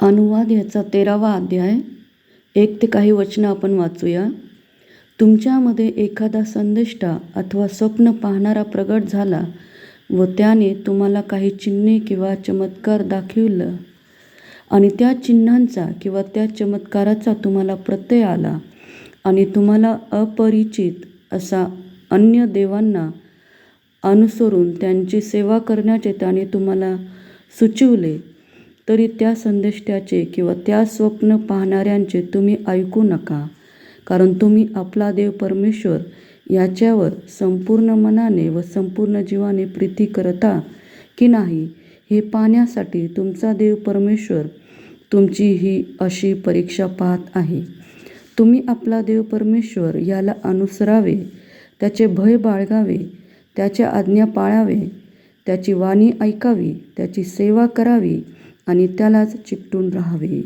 अनुवाद याचा 13वा अध्याय. 1 ते काही वचनं आपण वाचूया. तुमच्यामध्ये एखादा संदेष्टा अथवा स्वप्न पाहणारा प्रगट झाला व त्याने तुम्हाला काही चिन्हे किंवा चमत्कार दाखविलं आणि त्या चिन्हांचा किंवा त्या चमत्काराचा तुम्हाला प्रत्यय आला आणि तुम्हाला अपरिचित असा अन्य देवांना अनुसरून त्यांची सेवा करण्याचे त्याने तुम्हाला सुचविले, तरी त्या संदेष्ट्याचे किंवा त्या स्वप्न पाहणाऱ्यांचे तुम्ही ऐकू नका, कारण तुम्ही आपला देव परमेश्वर याच्यावर संपूर्ण मनाने व संपूर्ण जीवाने प्रीती करता की नाही हे पाहण्यासाठी तुमचा देव परमेश्वर तुमची ही अशी परीक्षा पाहत आहे. तुम्ही आपला देव परमेश्वर याला अनुसरावे, त्याचे भय बाळगावे, त्याच्या आज्ञा पाळावे, त्याची वाणी ऐकावी, त्याची सेवा करावी आणि त्यालाच चिकटून राहावे.